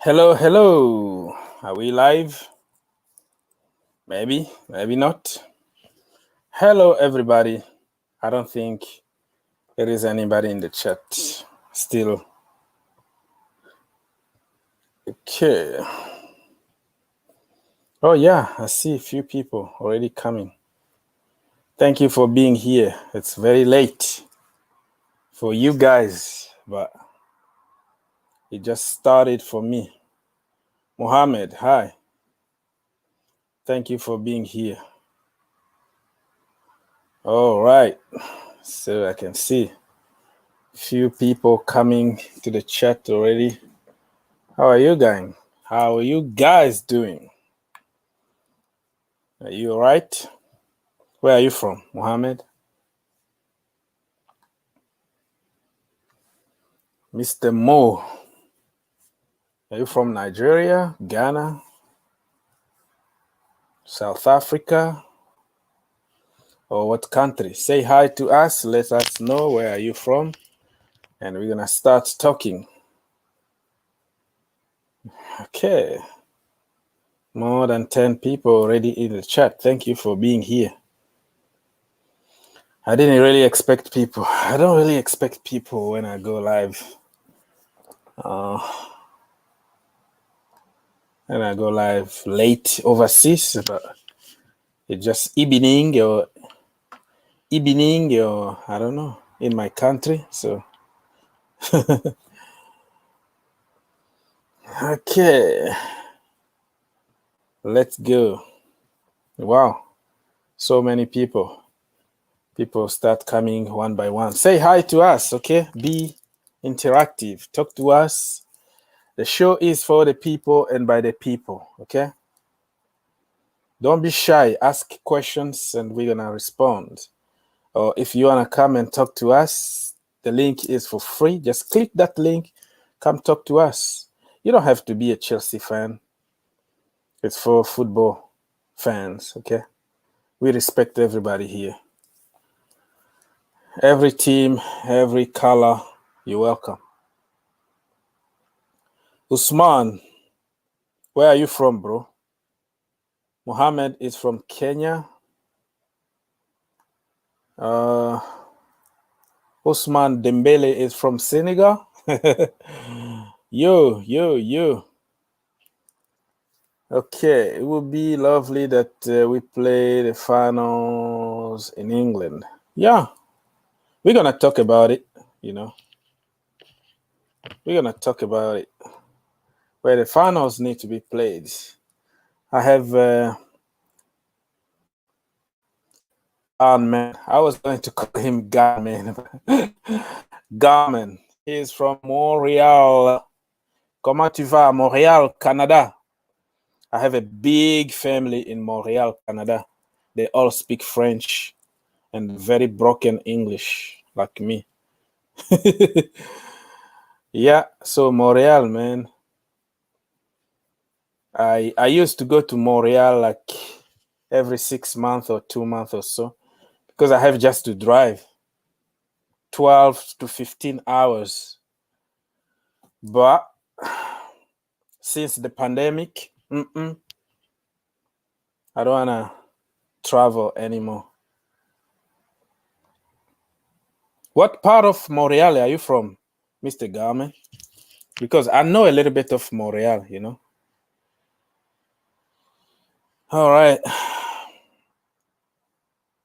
Hello, hello. Are we live? Maybe, maybe not. Hello, everybody. I don't think there is anybody in the chat still. Okay. Oh, yeah, I see a few people already coming. Thank you for being here. It's very late for you guys, but it just started for me. Mohammed, hi. Thank you for being here. All right. So I can see a few people coming to the chat already. How are you going? How are you guys doing? Are you all right? Where are you from, Mohammed? Mr. Mo. Are you from Nigeria, Ghana, South Africa, or what country? Say hi to us. Let us know where are you from, and we're gonna start talking. Okay. More than 10 people already in the chat. Thank you for being here. I didn't really expect people. I don't really expect people when I go live. And I go live late overseas, but it's just evening or I don't know, in my country. So okay, let's go. Wow, so many people start coming one by one. Say hi to us, okay? Be interactive, talk to us. The show is for the people and by the people, okay? Don't be shy, ask questions and we're gonna respond. Or if you wanna come and talk to us, the link is for free. Just click that link, come talk to us. You don't have to be a Chelsea fan. It's for football fans, okay? We respect everybody here. Every team, every color, you're welcome. Usman, where are you from, bro? Mohammed is from Kenya. Usman Dembele is from Senegal. Yo. Okay, it would be lovely that we play the finals in England. Yeah, we're going to talk about it, you know. We're going to talk about it. Where the finals need to be played. I have man. I was going to call him Garman. Garman. He is from Montreal. Comment tu vas, Montreal, Canada? I have a big family in Montreal, Canada. They all speak French and very broken English, like me. Yeah, so Montreal, man. I used to go to Montreal like every 6 months or 2 months or so because I have just to drive 12 to 15 hours. But since the pandemic, I don't want to travel anymore. What part of Montreal are you from, Mr. Garman? Because I know a little bit of Montreal, you know. All right.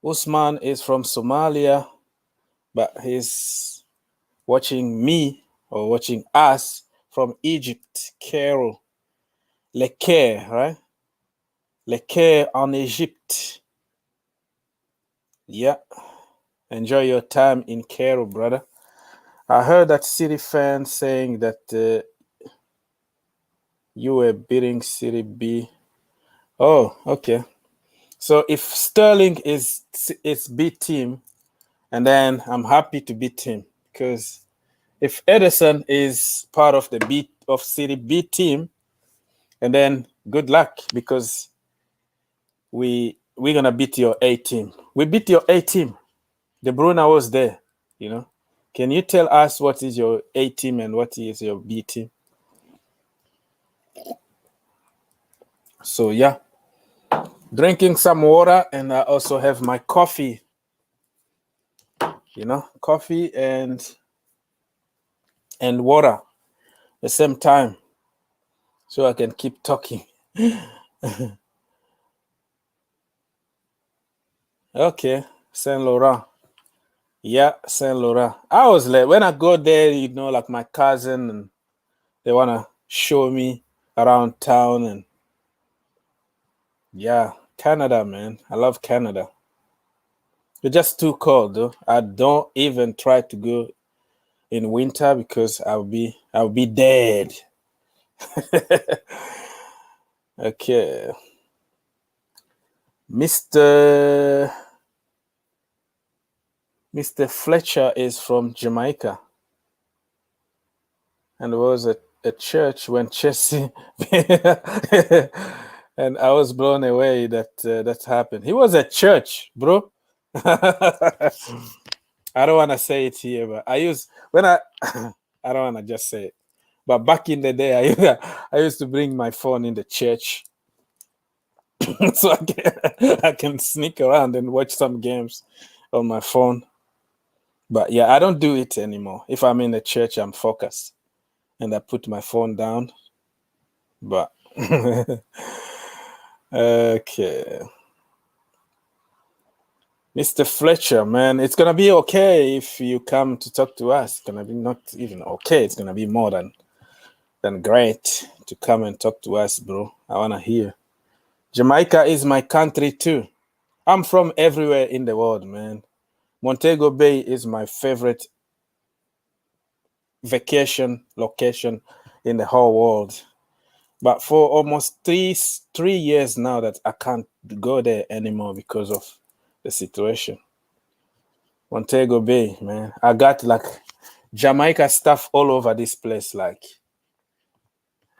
Usman is from Somalia, but he's watching me or watching us from Egypt, Cairo. Le Caire, right? Le Caire en Egypt. Yeah. Enjoy your time in Cairo, brother. I heard that City fans saying that you were beating City B. Oh, okay. So if Sterling is B team, and then I'm happy to beat him because if Edison is part of the City B team, and then good luck because we're gonna beat your A team. We beat your A team. De Bruyne was there, you know. Can you tell us what is your A team and what is your B team? So yeah, drinking some water, and I also have my coffee. Coffee and water the same time, so I can keep talking. Okay, Saint Laurent. Yeah, Saint Laurent. I was like, when I go there, like my cousin, and they wanna show me around town, and yeah, Canada, man. I love Canada. It's just too cold, though. I don't even try to go in winter because I'll be dead. Okay. Mr. Fletcher is from Jamaica, and was at a church when Chelsea, and I was blown away that happened. He was at church, bro. I don't want to say it here, but I I don't want to just say it. But back in the day, I used to bring my phone in the church, so I can sneak around and watch some games on my phone. But yeah, I don't do it anymore. If I'm in the church, I'm focused, and I put my phone down. But okay, Mr. Fletcher, man, it's gonna be okay if you come to talk to us. It's gonna be not even okay. It's gonna be more than great to come and talk to us, bro. I wanna hear. Jamaica is my country too. I'm from everywhere in the world, man. Montego Bay is my favorite vacation location in the whole world. But for almost three years now that I can't go there anymore because of the situation. Montego Bay, man. I got like Jamaica stuff all over this place, like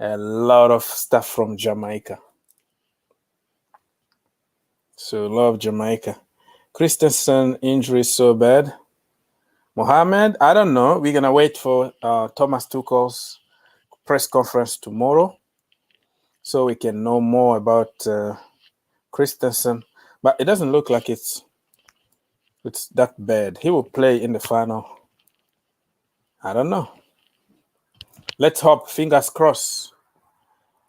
a lot of stuff from Jamaica. So love Jamaica. Christensen injury so bad. Mohammed, I don't know. We're gonna wait for Thomas Tuchel's press conference tomorrow, so we can know more about Christensen. But it doesn't look like it's that bad. He will play in the final. I don't know. Let's hope. Fingers crossed.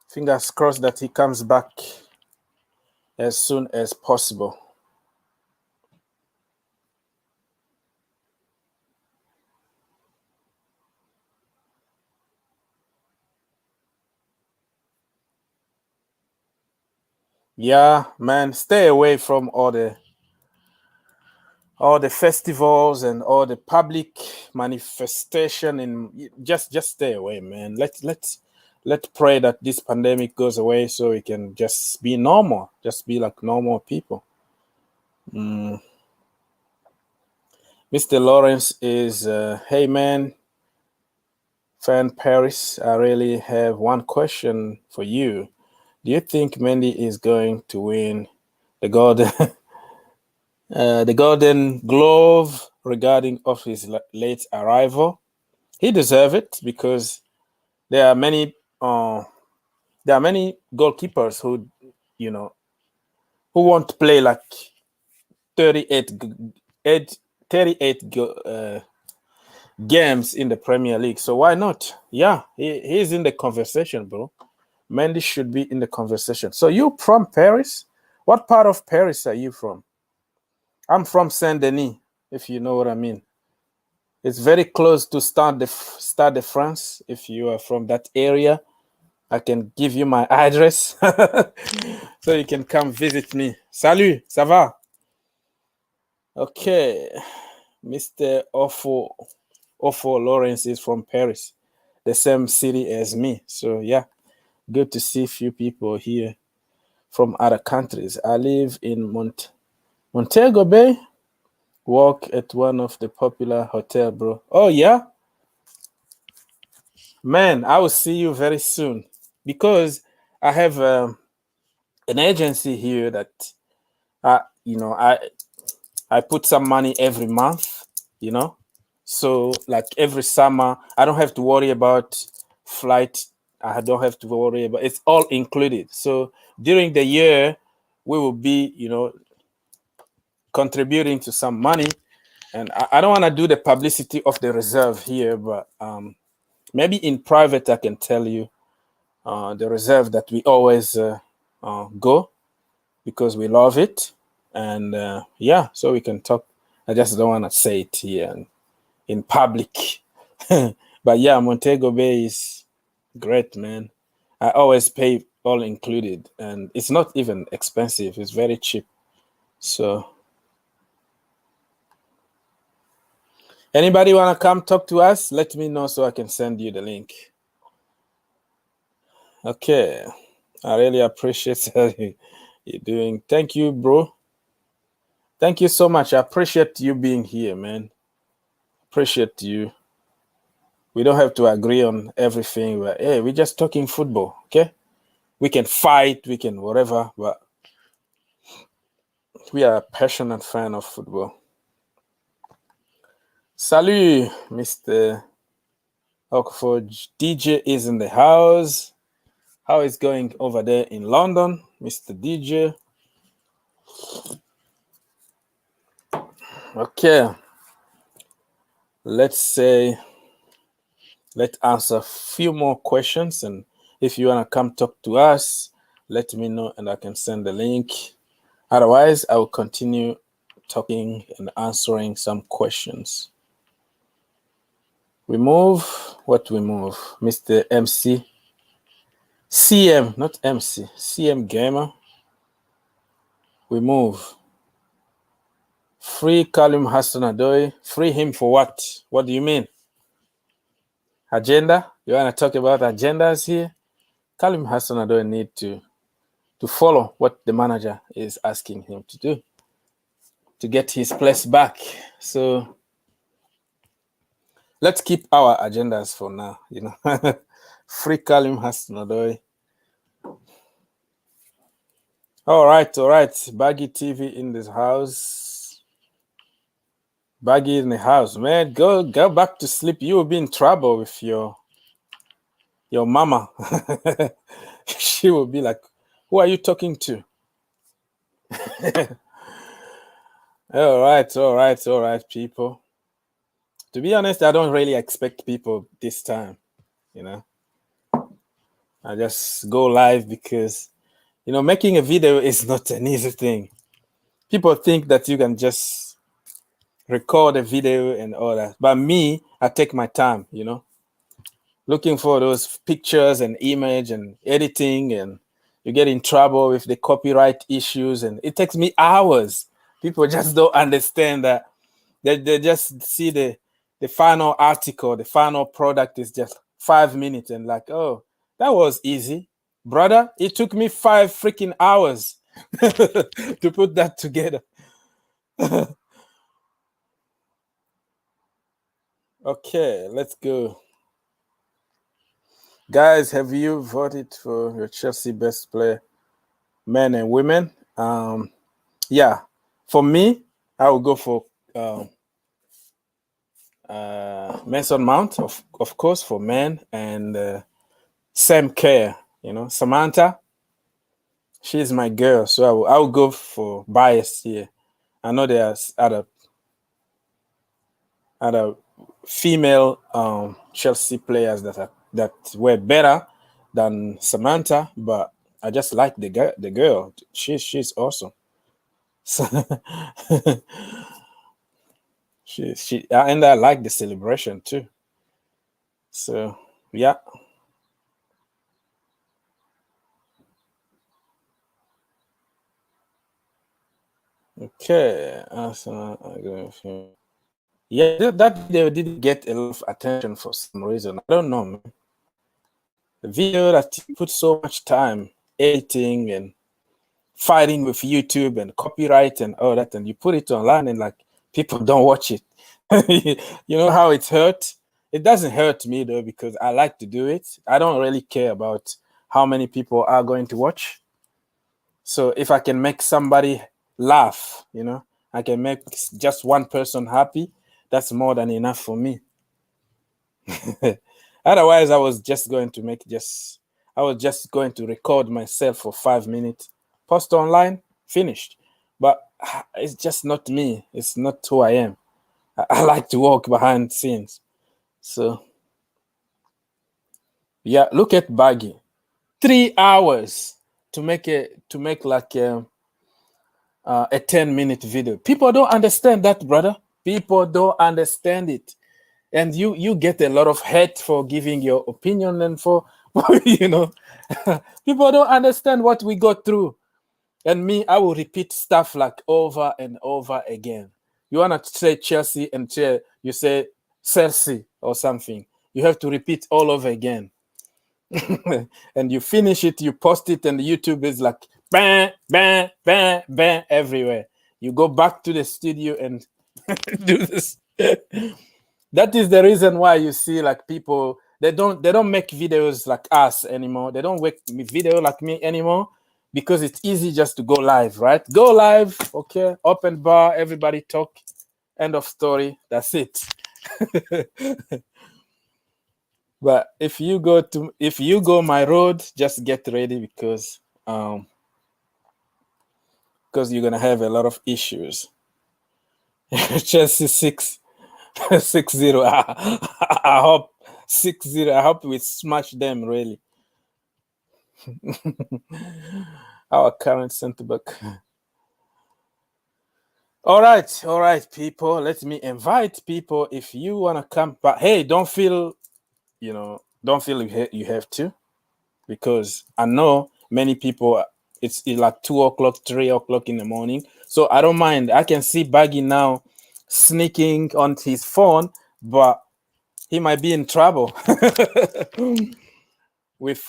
Fingers crossed that he comes back as soon as possible. Yeah, man, stay away from all the festivals and all the public manifestation, and just stay away, man. Let's pray that this pandemic goes away so we can just be normal, just be like normal people. Mr. Lawrence is hey man, fan Paris, I really have one question for you. Do you think Mendy is going to win the golden the Golden Glove regarding of his late arrival? He deserves it because there are many goalkeepers who won't play like 38 games in the Premier League. So why not? Yeah, he's in the conversation, bro. Mendy should be in the conversation. So you from Paris? What part of Paris are you from? I'm from Saint Denis, if you know what I mean. It's very close to Stade de France. If you are from that area, I can give you my address so you can come visit me. Salut, ça va? Okay, Mr. Ofo Lawrence is from Paris, the same city as me. So yeah, good to see a few people here from other countries. I live in Montego Bay. Work at one of the popular hotel, bro. Oh yeah, man, I will see you very soon because I have an agency here that I put some money every month, so like every summer I don't have to worry about flight I don't have to worry about. It's all included. So during the year, we will be, contributing to some money. And I don't want to do the publicity of the reserve here, but maybe in private I can tell you the reserve that we always go because we love it. And yeah, so we can talk. I just don't want to say it here in public. But yeah, Montego Bay is great, man. I always pay all included, and it's not even expensive. It's very cheap. So anybody want to come talk to us? Let me know so I can send you the link. Okay. I really appreciate you doing. Thank you, bro. Thank you so much. I appreciate you being here, man. Appreciate you. We don't have to agree on everything, but hey, we're just talking football, okay? We can fight, we can whatever, but we are a passionate fan of football. Salut, Mr. Oxford. DJ is in the house. How is going over there in London, Mr. DJ? Okay. Let's answer a few more questions, and if you want to come talk to us, let me know and I can send the link. Otherwise, I will continue talking and answering some questions. Remove what we move, Mr. MC. CM, not MC, CM Gamer. We move. Free Kalim Hassan Adoy. Free him for what? What do you mean? Agenda? You want to talk about agendas here? Kalim Hassan Adoy need to follow what the manager is asking him to do to get his place back. So let's keep our agendas for now, Free Kalim Hassan Adoy. All right. Baggy TV in this house. Baggy in the house, man. Go back to sleep. You will be in trouble with your mama. She will be like, who are you talking to? All right, people. To be honest, I don't really expect people this time, I just go live because, making a video is not an easy thing. People think that you can just record a video and all that. But me, I take my time, looking for those pictures and image and editing, and you get in trouble with the copyright issues, and it takes me hours. People just don't understand that. They just see the final article, the final product is just 5 minutes, and like, oh, that was easy. Brother, it took me 5 freaking hours to put that together. Okay, let's go. Guys, have you voted for your Chelsea best player, men and women? Yeah, for me, I will go for Mason Mount, of course, for men, and Sam Kerr, Samantha. She's my girl, so I will go for bias here. I know there's other female Chelsea players that were better than Samantha, but I just like the girl. She's awesome. she and I like the celebration too. So yeah. Okay. Yeah, that video didn't get a lot of attention for some reason. I don't know, man. The video that you put so much time editing and fighting with YouTube and copyright and all that, and you put it online and like people don't watch it. You know how it hurt? It doesn't hurt me though, because I like to do it. I don't really care about how many people are going to watch. So if I can make somebody laugh, I can make just one person happy, that's more than enough for me. Otherwise, I was just going to record myself for 5 minutes, post online, finished. But it's just not me. It's not who I am. I like to walk behind scenes. So, yeah, look at Baggy. 3 hours to make like a 10-minute video. People don't understand that, brother. People don't understand it. And you get a lot of hate for giving your opinion and for people don't understand what we go through. And me, I will repeat stuff like over and over again. You want to say Chelsea and you say Chelsea or something. You have to repeat all over again. And you finish it, you post it, and YouTube is like bang, bang, bang, bang everywhere. You go back to the studio and do this. That is the reason why you see like people they don't make videos like us anymore. They don't make video like me anymore because it's easy just to go live, right? Go live, okay, open bar, everybody talk, end of story, that's it. But if you go my road, just get ready because you're gonna have a lot of issues. Chelsea 6-0. I hope 6-0. I hope we smash them really. Our current centre back. All right, people. Let me invite people if you wanna come. But hey, don't feel you have to, because I know many people. It's like 2 o'clock, 3 o'clock in the morning. So I don't mind. I can see Baggy now sneaking on his phone, but he might be in trouble with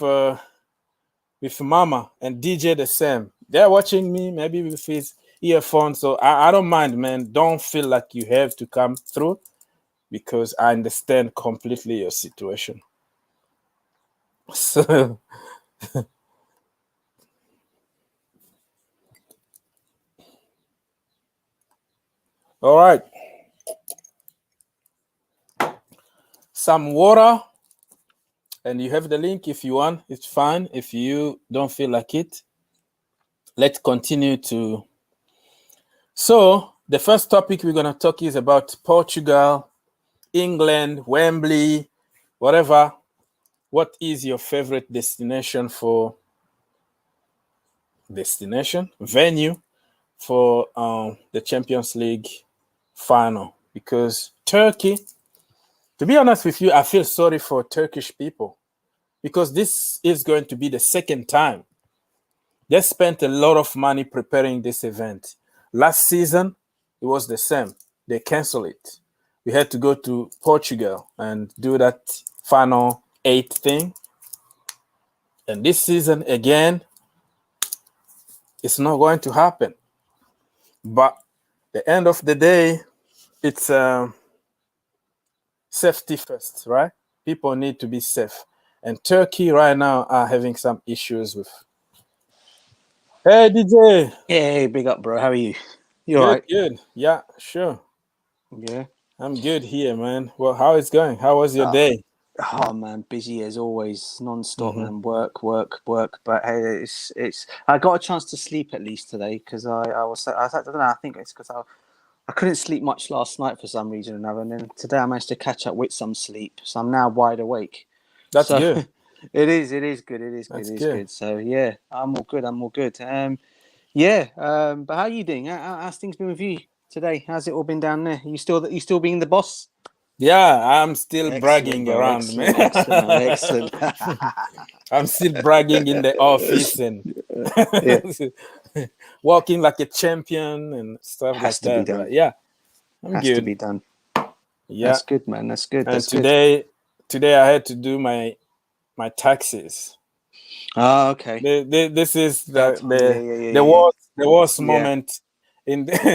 Mama and DJ the same. They're watching me, maybe with his earphone. So I don't mind, man. Don't feel like you have to come through because I understand completely your situation. So all right. Some water. And you have the link if you want. It's fine. If you don't feel like it, let's continue to. So the first topic we're going to talk is about Portugal, England, Wembley, whatever. What is your favorite venue for the Champions League final? Because Turkey, to be honest with you, I feel sorry for Turkish people because this is going to be the second time. They spent a lot of money preparing this event. Last season, it was the same. They canceled it. We had to go to Portugal and do that final 8 thing. And this season, again, it's not going to happen. But the end of the day, it's safety first, right? People need to be safe. And Turkey right now are having some issues with. Hey, DJ. Hey, big up, bro. How are you? You Good, all right? good. Yeah, sure. Yeah. I'm good here, man. Well, how is going? How was your day? Oh man, busy as always, non-stop, man. Work. But hey, it's. I got a chance to sleep at least today because I don't know. I think it's because I couldn't sleep much last night for some reason or another, and then today I managed to catch up with some sleep, so I'm now wide awake. That's good. It is good. It is good. So yeah, I'm all good. Yeah. But how are you doing? How's things been with you today? How's it all been down there? You still being the boss? Yeah, I'm still Excellent, bragging bro. around, man. Excellent. I'm still bragging in the office and Yeah. walking like a champion and stuff Has like to be that. done. But yeah, I'm Has good. to be done. Yeah, That's good, man. That's good. and That's good. today I had to do my taxes. Oh, okay. This is That time. Yeah. the worst Yeah. moment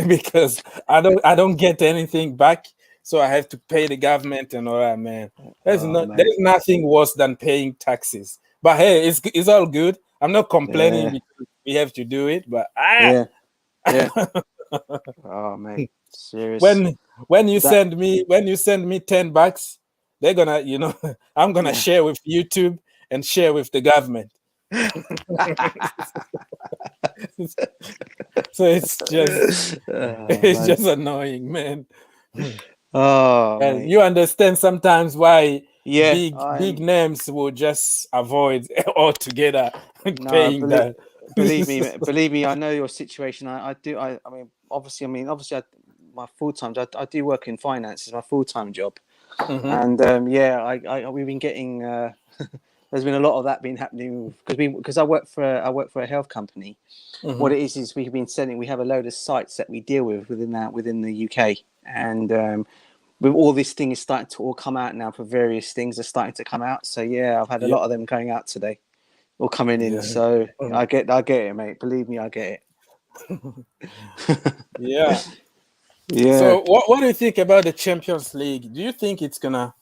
because I don't get anything back, so I have to pay the government and all that, man. Oh, There's mate. nothing worse than paying taxes. But hey, it's all good. I'm not complaining Yeah. because we have to do it. But Yeah. Oh, mate. Serious. when you That. send me $10, they're gonna, I'm gonna share with YouTube and share with the government. So it's just annoying, man. Oh, You understand sometimes why yeah, big names will just avoid altogether no, paying that. believe me, I know your situation. I do. Obviously, my full time. I do work in finance. It's my full time job, and we've been getting. There's been a lot of that been happening because I work for a health company. What it is we've been sending. We have a load of sites that we deal with within the UK, and with all this thing is starting to all come out now. For various things are starting to come out. So yeah, I've had a lot of them going out today, or coming in. So I get it, mate. Believe me, I get it. Yeah. Yeah. So what do you think about the Champions League? Do you think it's gonna?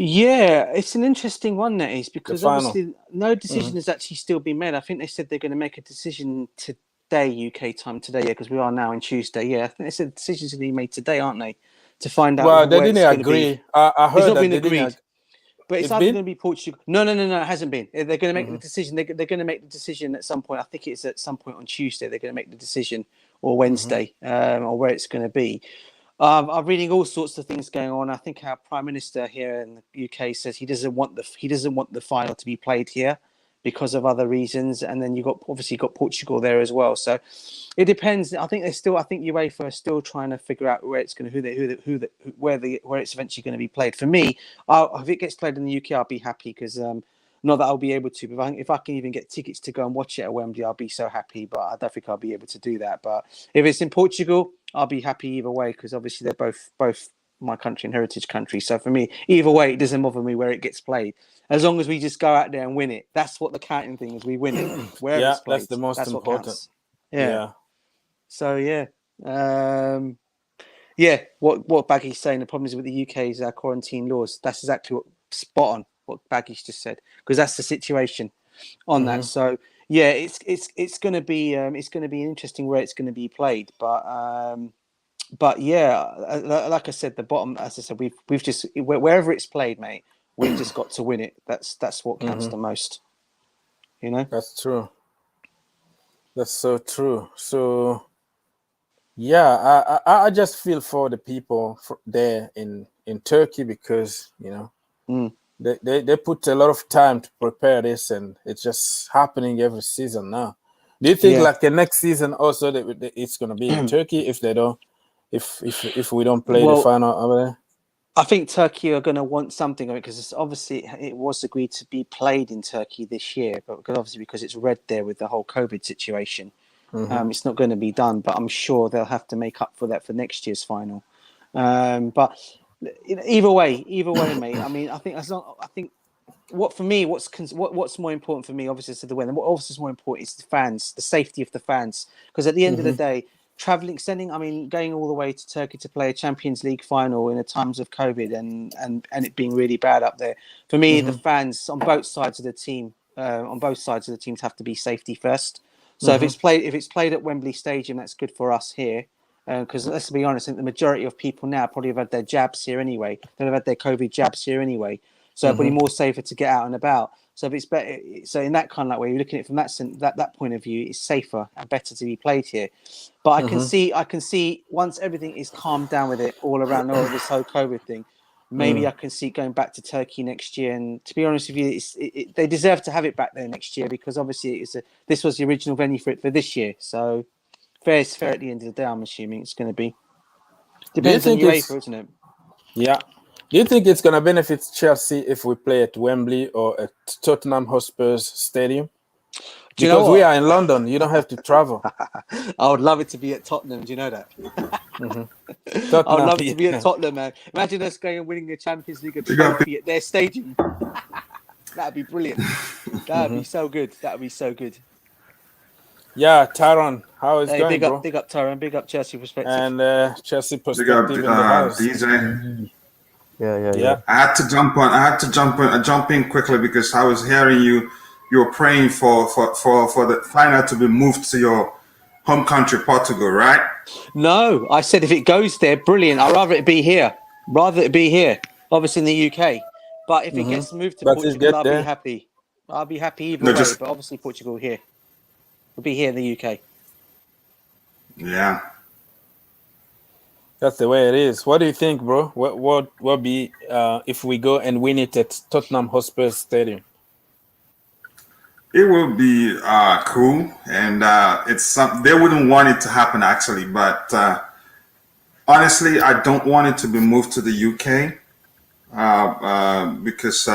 Yeah, it's an interesting one, that is, because obviously no decision has actually still been made. I think they said they're going to make a decision today, UK time today, because we are now on Tuesday. Yeah, I think they said decisions are being made today, aren't they? To find out well, they where didn't it's going agree. to be. I heard it's not that been they agreed. didn't. But it's either going to be Portugal. No, it hasn't been. They're going to make the decision. They're going to make the decision at some point. I think it's at some point on Tuesday. They're going to make the decision, or Wednesday, or where it's going to be. I'm reading all sorts of things going on. I think our Prime Minister here in the UK says he doesn't want the final to be played here because of other reasons. And then you've got Portugal there as well. So it depends. I think UEFA are still trying to figure out where it's going to where it's eventually going to be played. For me, if it gets played in the UK, I'll be happy because not that I'll be able to, but if I can even get tickets to go and watch it at Wembley, I'll be so happy. But I don't think I'll be able to do that. But if it's in Portugal, I'll be happy either way because obviously they're both my country and heritage country. So for me, either way, it doesn't bother me where it gets played, as long as we just go out there and win it. That's what the counting thing is. We win it where it's played. That's the most important. What counts. Yeah. So what Baggy's saying. The problem is with the UK is our quarantine laws. That's exactly spot on what Baggy's just said, because that's the situation on that. So yeah, it's going to be interesting where it's going to be played, but yeah, like I said, the bottom, as I said, we've just wherever it's played, mate, we've just got to win it. That's what counts the most. That's true. That's so true. So yeah, I just feel for the people there in Turkey because they put a lot of time to prepare this, and it's just happening every season now. Do you think like the next season also that it's going to be in Turkey if they don't, if we don't play the final over there? I think Turkey are going to want something of it because obviously it was agreed to be played in Turkey this year, but because it's red there with the whole COVID situation, it's not going to be done. But I'm sure they'll have to make up for that for next year's final. But either way, mate. I mean, I think what's more important for me, obviously, is the win. And what obviously is more important is the fans, the safety of the fans. Because at the end of the day, going all the way to Turkey to play a Champions League final in the times of COVID and it being really bad up there. For me, the fans on both sides of the team, teams have to be safety first. So if it's played at Wembley Stadium, that's good for us here. Because let's be honest, I think the majority of people now probably have had their jabs here anyway. They've had their COVID jabs here anyway. So it'll be more safer to get out and about. So if it's better, so in that kind of way, you're looking at it from that point of view, it's safer and better to be played here. But I can see once everything is calmed down with it all around all of this whole COVID thing, maybe I can see going back to Turkey next year. And to be honest with you, they deserve to have it back there next year because obviously this was the original venue for this year. So fair is fair at the end of the day. I'm assuming it's going to be. Depends on UEFA, isn't it? Yeah. Do you think it's going to benefit Chelsea if we play at Wembley or at Tottenham Hotspur's Stadium? Because we are in London, you don't have to travel. I would love it to be at Tottenham. Do you know that? Tottenham, I would love it to be at Tottenham, man. Imagine us going and winning the Champions League trophy at their stadium. That'd be brilliant. That'd be so good. That'd be so good. Yeah, Tyrone, how is it going, bro? Big up, Tyrone. Big up Chelsea Perspective. And Chelsea Perspective in the house. DJ. Yeah. I had to jump in quickly because I was hearing you were praying for the final to be moved to your home country, Portugal, right? No, I said if it goes there, brilliant. I'd rather it be here. Rather it be here, obviously in the UK. But if it gets moved to But it's Portugal, get I'll there. be happy. I'll be happy either No, way. just- But obviously Portugal here. We'll be here in the UK. Yeah. That's the way it is. What do you think, bro? What be if we go and win it at Tottenham Hotspur Stadium? It will be cool, and they wouldn't want it to happen actually, but honestly, I don't want it to be moved to the UK because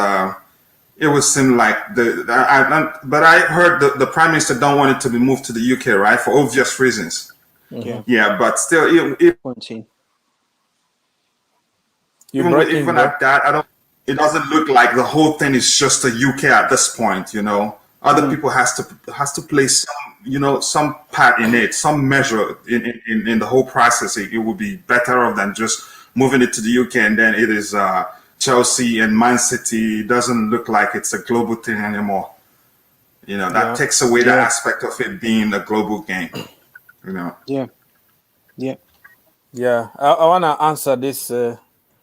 it would seem like but I heard the Prime Minister don't want it to be moved to the UK, right, for obvious reasons. Yeah, but still, Quarantine. even at that, it doesn't look like the whole thing is just the UK at this point. Other people has to play some part in it, some measure in the whole process. It would be better off than just moving it to the UK, and then it is Chelsea and Man City. It doesn't look like it's a global thing anymore. That takes away the aspect of it being a global game. Yeah. I want to answer this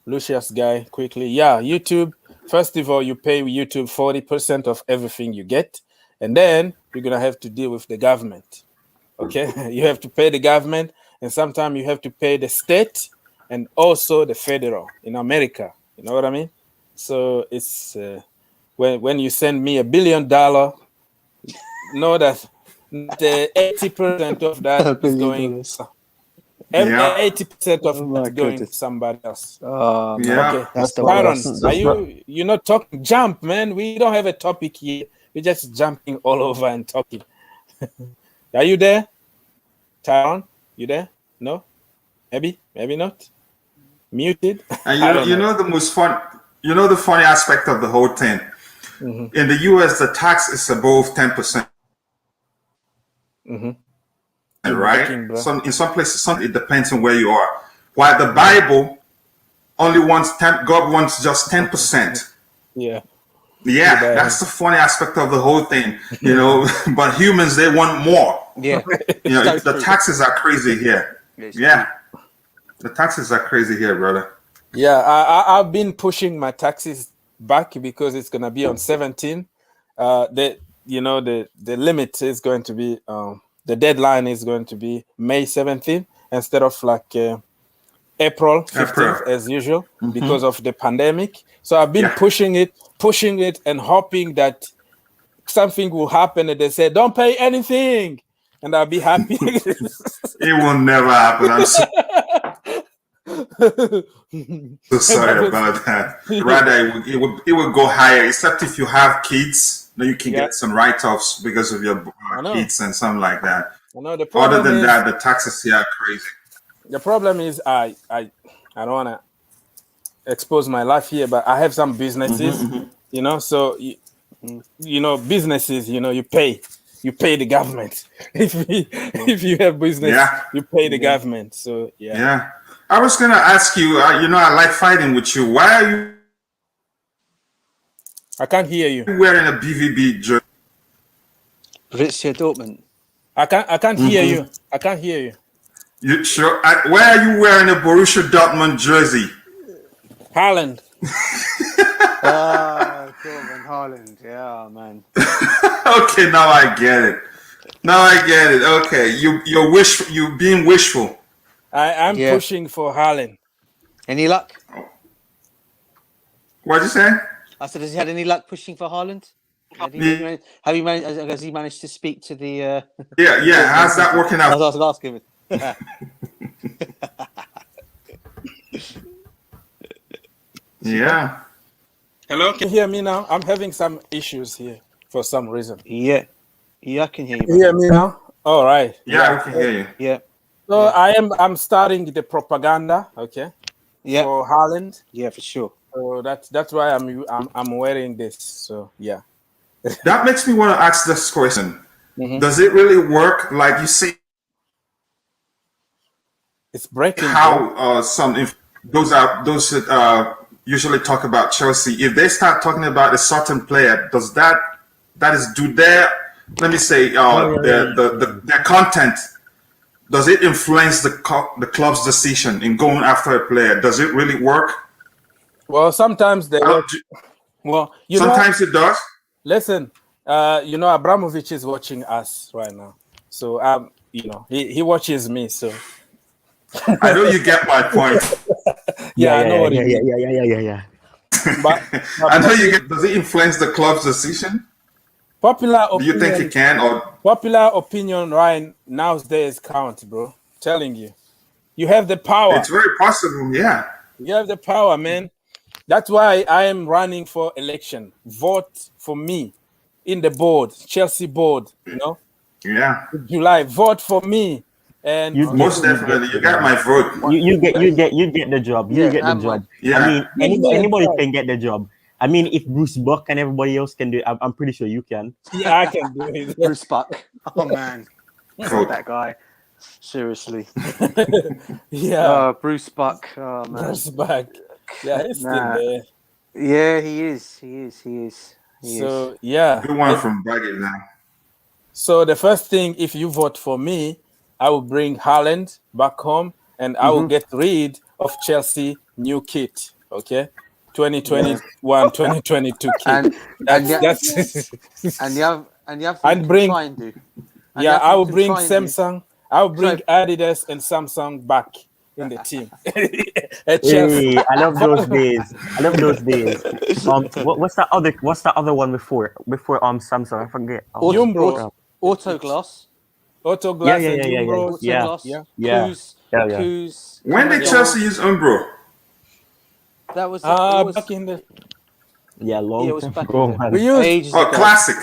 Lucius guy quickly. Yeah, YouTube. First of all, you pay YouTube 40% of everything you get, and then you're gonna have to deal with the government. Okay, you have to pay the government, and sometimes you have to pay the state and also the federal in America. You know what I mean? So it's when you send me $1 billion, know that the 80% of that is going. 80% of my it going to goodness. somebody else. Yeah. Okay. That's the Byron, worst. you're not talking? Jump, man. We don't have a topic here. We're just jumping all over and talking. Are you there, Tyron? You there? No? Maybe not. Muted. And the funny aspect of the whole thing. In the US, the tax is above 10%. Right? In some places, it depends on where you are. While the Bible only wants God wants just 10%. Yeah. Yeah, that's the funny aspect of the whole thing, But humans, they want more. Yeah. The taxes are crazy here. Yeah, the taxes are crazy here, brother. Yeah, I've been pushing my taxes back because it's gonna be on 17. The limit is going to be the deadline is going to be May 17th instead of like April 15th as usual because of the pandemic. So I've been pushing it and hoping that something will happen and they say, don't pay anything. And I'll be happy. It will never happen. I'm so sorry about that. Rather, it would go higher, except if you have kids. Then you can get some write-offs because of your kids and something like that. The problem Other than that, the taxes here are crazy. The problem is I don't want to expose my life here, but I have some businesses, so businesses, you pay the government. If you have business, you pay the government. So yeah. I was gonna ask you, I like fighting with you. Why are you? I can't hear you. Wearing a BVB jersey. Borussia Dortmund. I can't hear you. I can't hear you. You sure? Why are you wearing a Borussia Dortmund jersey? Haaland. Dortmund, Haaland. Yeah, man. Okay, now I get it. Okay, you're being wishful. I'm pushing for Haaland. Any luck? What'd you say? I said, has he had any luck pushing for Haaland? Has he managed to speak to the? Yeah. How's that working out? I was asking him. Yeah. Hello, can you hear me now? I'm having some issues here for some reason. Yeah, I can hear you. Can you hear me now? All right. Yeah, we can hear you. Yeah. So I'm starting the propaganda, okay? Yeah. For Haaland. Yeah, for sure. So that's why I'm wearing this. So yeah. That makes me want to ask this question. Does it really work? Like you see, it's breaking. How those usually talk about Chelsea. If they start talking about a certain player, do their, let me say, their content, does it influence the club's decision in going after a player? Does it really work? Well, sometimes they work. Well, sometimes it does. Listen, Abramovich is watching us right now, so he watches me. So I know you get my point. I know what yeah. But I know you get. Does it influence the club's decision? Popular opinion. Do you think it can? Or popular opinion right nowadays count, bro. Telling you, you have the power. It's very possible. Yeah, you have the power, man. That's why I am running for election. Vote for me in the board, Chelsea board. Yeah. July, vote for me. And most definitely, you got my vote. You get the job. You get the job. Yeah. I mean, anybody can get the job. I mean, if Bruce Buck and everybody else can do it, I'm pretty sure you can. Yeah, I can do it. Bruce Buck. Oh man, that guy. Seriously. Yeah. Bruce Buck. Oh man. Bruce Buck. Yeah, he's still there. Yeah, he is. So yeah. Good one from Baggett now. So the first thing, if you vote for me, I will bring Haaland back home, and I will get rid of Chelsea new kit. Okay, 2021, 2022 kit. And you have to try and do. I will bring Samsung. I will bring Adidas and Samsung back in the team. Hey, I love those days. What's that other one before Samsung? I forget. Autoglass. Kuz. When did Chelsea use Umbro? That was back in the long time ago. We used classic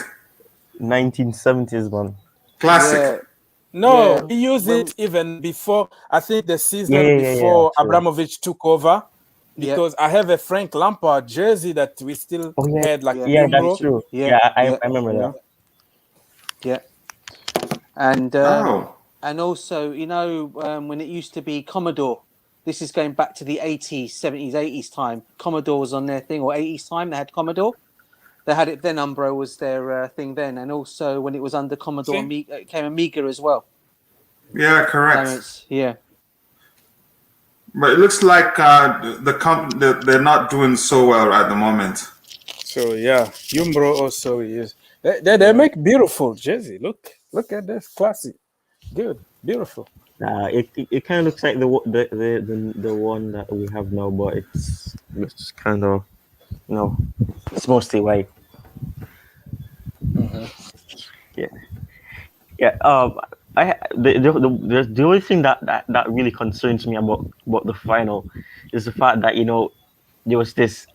1970s one. Classic. No, we used it even before. I think the season before Abramovich took over. Because I have a Frank Lampard jersey that we still had that's true. I remember that. Yeah. And also, when it used to be Commodore, this is going back to the 80s, 70s, 80s time. Commodore was on their thing, or 80s time, they had Commodore. They had it then, Umbro was their thing then. And also when it was under Commodore, it came Amiga as well. Yeah, correct. Yeah. But it looks like they're not doing so well at the moment. So yeah, Umbro also is. They make beautiful jersey. Look at this, classy, good, beautiful. It kind of looks like the one that we have now, but it's kind of it's mostly white. The only thing that really concerns me about the final is the fact that there was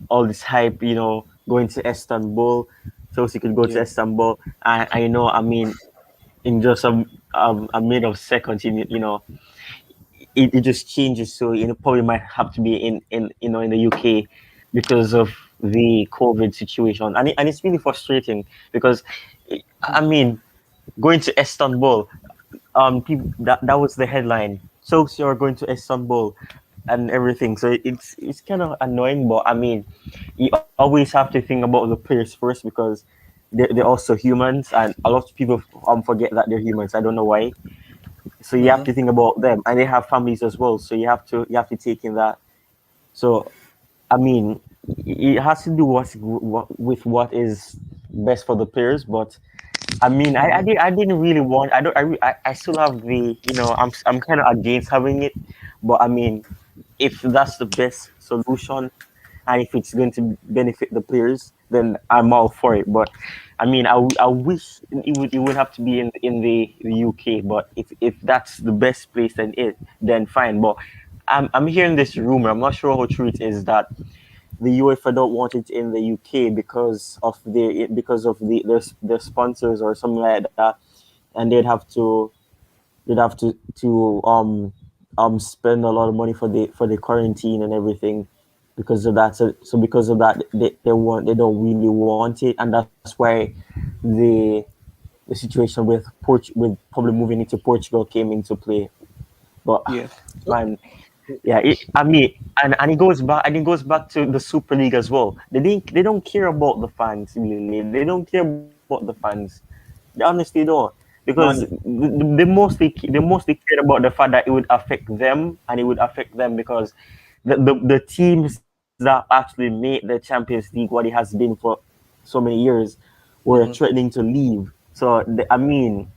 all this hype, going to Istanbul, so he could go to Istanbul, and I mean, in just a minute of seconds, it just changes. So probably might have to be in the UK because of the COVID situation, and it's really frustrating because I mean, going to Istanbul, people that was the headline. So you're going to Istanbul and everything. So it's kind of annoying, but I mean, you always have to think about the players first because they're also humans, and a lot of people forget that they're humans. I don't know why. So you have to think about them, and they have families as well. So you have to take in that. So, I mean, it has to do with what is best for the players. But I mean, I didn't really want. I still have the. I'm kind of against having it, but I mean, if that's the best solution, and if it's going to benefit the players, then I'm all for it. But I mean, I wish it would have to be in the UK. But if that's the best place, then fine. But I'm hearing this rumor. I'm not sure how true it is that the UEFA don't want it in the UK because of their sponsors or something like that, and they'd have to spend a lot of money for the quarantine and everything. Because of that, so because of that, they don't really want it, and that's why the situation with probably moving into Portugal came into play. But man, and it goes back to the Super League as well. They don't care about the fans really. They don't care about the fans. They honestly don't. because Money. they mostly cared about the fact that it would affect them, and it would affect them because the teams that actually made the Champions League what it has been for so many years were threatening to leave. So I mean,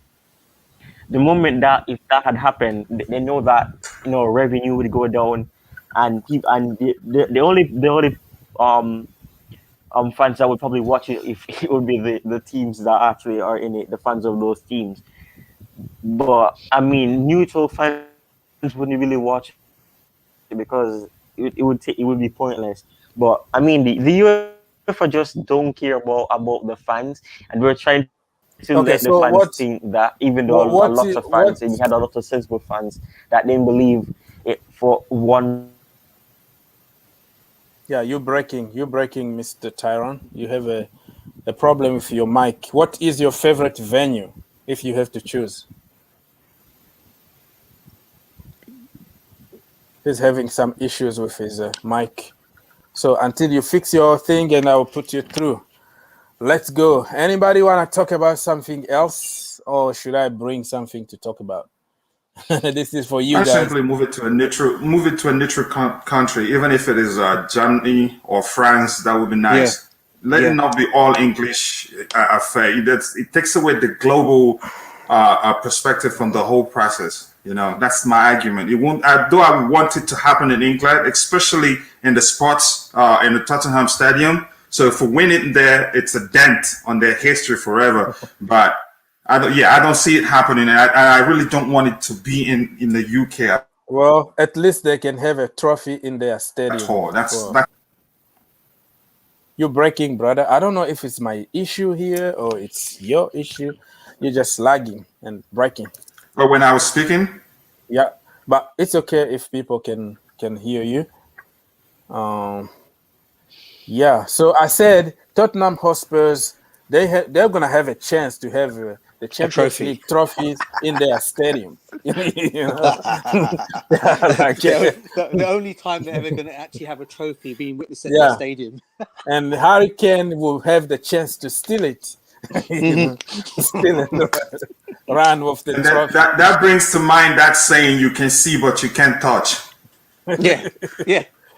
the moment that if that had happened, they know that revenue would go down, and people and the only um fans that would probably watch it if it would be the teams that actually are in it, the fans of those teams. But I mean, neutral fans wouldn't really watch it because it would be pointless. But I mean, the UEFA just don't care about the fans, and we're trying to let the fans think that even Okay, though so a lot of fans, and we had a lot of sensible fans that didn't believe it for one reason or the other. yeah, you're breaking, Mr. Tyron. You have a problem with your mic. What is your favorite venue if you have to choose? He's having some issues with his mic. So until you fix your thing, and I'll put you through. Let's go. Anybody want to talk about something else, or should I bring something to talk about? This is for you I guys. simply move it to a neutral country, even if it is Germany or France. That would be nice. Let it not be all English affair. It takes away the global perspective from the whole process. That's my argument. It won't. Though I want it to happen in England, especially in the sports in the Tottenham Stadium. So if we win it there, it's a dent on their history forever. But I don't see it happening. I really don't want it to be in the UK Well, at least they can have a trophy in their stadium. at all. That's You're breaking, brother. I don't know if it's my issue here or it's your issue. You're just lagging and breaking. But when I was speaking, Yeah, but it's okay if people can hear you. Yeah. So I said Tottenham Hotspurs. They're gonna have a chance to have the Champions trophy. League trophies in their stadium. Like, The only time they're ever going to actually have a trophy being witnessed at Yeah. the stadium. and Harry Kane will have the chance to steal it. Steal it, run with the and trophy. that brings to mind that saying, "You can see but you can't touch." Yeah,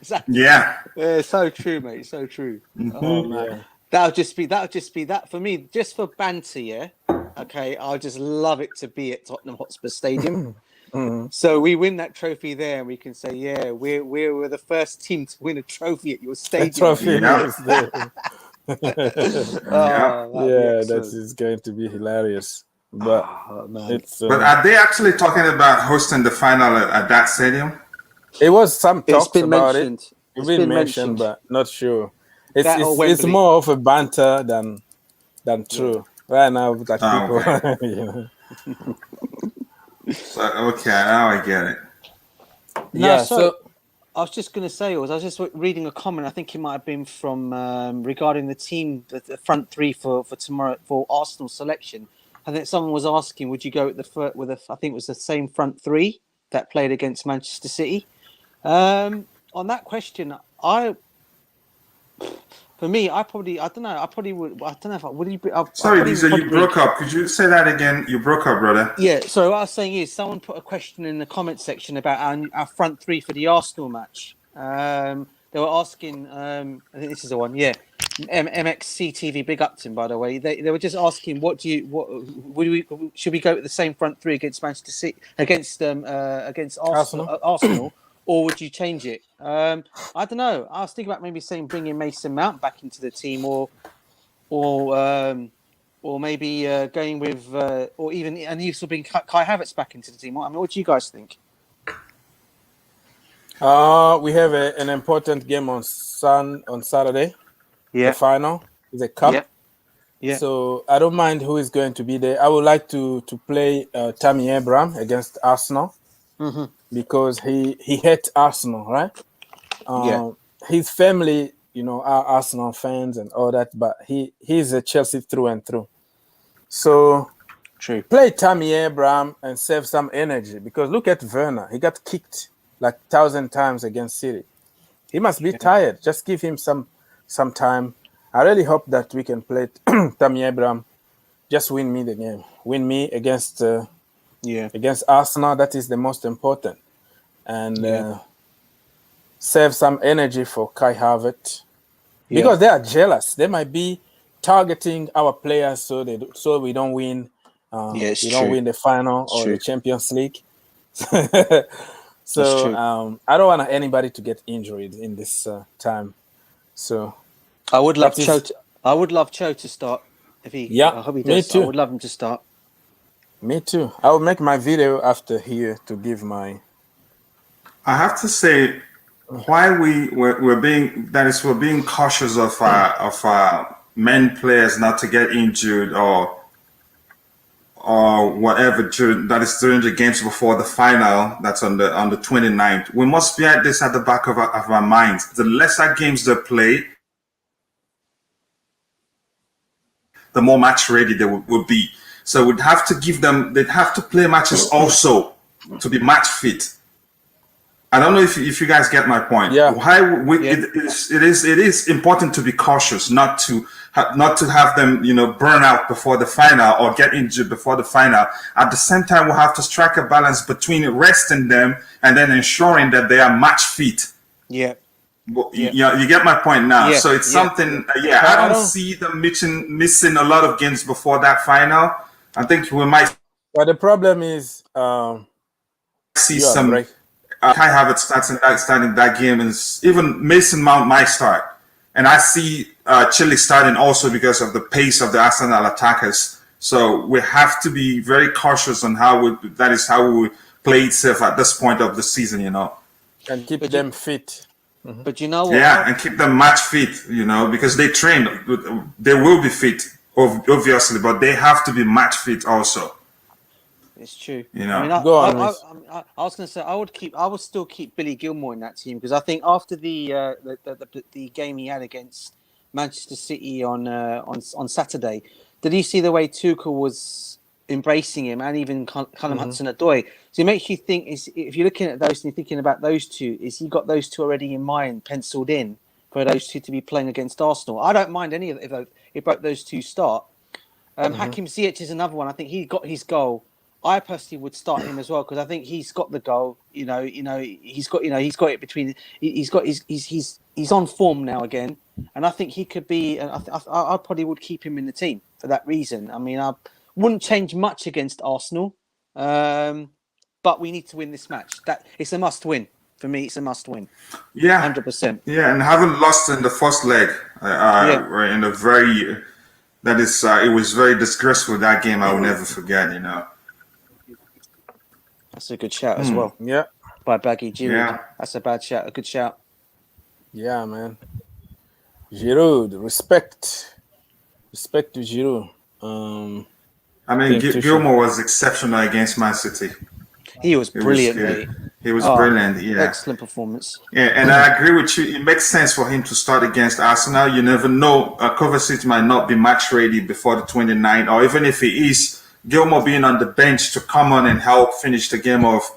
exactly. Yeah. So true, mate. So true. Oh man, Yeah. that'll just be that for me, just for banter. Yeah. Okay, I'll just love it to be at Tottenham Hotspur Stadium. So we win that trophy there, and we can say, yeah, we were the first team to win a trophy at your The stadium. trophy Yeah. is there. Yeah, that is going to be hilarious. But it's But are they actually talking about hosting the final at that stadium? it was some It's talks been about mentioned. it. It's been been mentioned, mentioned. but not sure. It's That or it's Wembley. more of a banter than true. Right now, like people, Okay. So, okay, now I get it. Yeah. So I was just going to say, I was just reading a comment. I think it might have been from regarding the team, the front three for tomorrow for Arsenal selection. I think someone was asking, would you go with I think it was the same front three that played against Manchester City? On that question, for me, I don't know. I probably would. I don't know if I would. Sorry, Lisa, you broke up. Could you say that again? You broke up, brother. Yeah. So what I was saying is, someone put a question in the comment section about our front three for the Arsenal match. They were asking. I think this is the one. Yeah. MXCTV, big up to him, by the way. They were just asking, should we go with the same front three against Manchester City against Arsenal, or would you change it? I don't know. I was thinking about maybe saying bringing Mason Mount back into the team, or maybe going with, or even and you still bring Kai Havertz back into the team. I mean, what do you guys think? we have an important game on Saturday. Yeah. The final is a cup. Yeah. So I don't mind who is going to be there. I would like to play Tammy Abraham against Arsenal because he hates Arsenal, right? His family, are Arsenal fans and all that, but he's a Chelsea through and through. So True. Play Tammy Abraham and save some energy because look at Werner. He got kicked like 1,000 times against City. He must be tired. Just give him some time. I really hope that we can play Tammy Abraham just win me the game. Win me against Yeah. against Arsenal. That is the most important. And save some energy for Kai Havertz. Because they are jealous. They might be targeting our players so we don't win. We don't win the final or the Champions League. So I don't want anybody to get injured in this time. So I would love Cho to start. If he, yeah, I hope he does. me too. I would love him to start. Me too. I will make my video after here to give my. I have to say, why we're being cautious of men players not to get injured or whatever during the games before the final. That's on the 29th. We must be at this at the back of our minds. The lesser games they play, the more match ready they will be. So we'd have to give them. They'd have to play matches also to be match fit. I don't know if you guys get my point. Yeah. It is important to be cautious, not to have them burn out before the final or get injured before the final. At the same time, we'll have to strike a balance between resting them and then ensuring that they are match fit. Yeah. You get my point now. Yeah. So it's something. I don't see them missing a lot of games before that final. I think we might. But the problem is, see some. Kai Havertz starting that game, and even Mason Mount might start. And I see Chile starting also because of the pace of the Arsenal attackers. So we have to be very cautious on how we play itself at this point of the season, and keep them fit. Mm-hmm. But you know what? Yeah, and keep them match fit, because they train. They will be fit, obviously, but they have to be match fit also. It's true. I mean, I was going to say I would still keep Billy Gilmour in that team because I think after the game he had against Manchester City on Saturday, did you see the way Tuchel was embracing him and even Callum Hudson-Odoi? So it makes you think: if you're looking at those and you're thinking about those two, is he got those two already in mind, penciled in for those two to be playing against Arsenal? I don't mind any of it if both those two start. Hakim Ziyech is another one. I think he got his goal. I personally would start him as well because I think he's got the goal. He's got it between. He's on form now again, and I think he could be. I probably would keep him in the team for that reason. I mean, I wouldn't change much against Arsenal, but we need to win this match. It's a must win for me. It's a must win. Yeah, 100%. Yeah, and having lost in the first leg, in a very it was very disgraceful. That game I will never forget. That's a good shout as well. Yeah. By Baggy Giroud. Yeah. That's a bad shout. A good shout. Yeah, man. Giroud, respect to Giroud. I mean, Gilmour was exceptional against Man City. He was brilliant, mate. He was brilliant, yeah. Excellent performance. Yeah, and I agree with you. It makes sense for him to start against Arsenal. You never know. Kovacic might not be match ready before the 29th, or even if he is, Gilmour being on the bench to come on and help finish the game off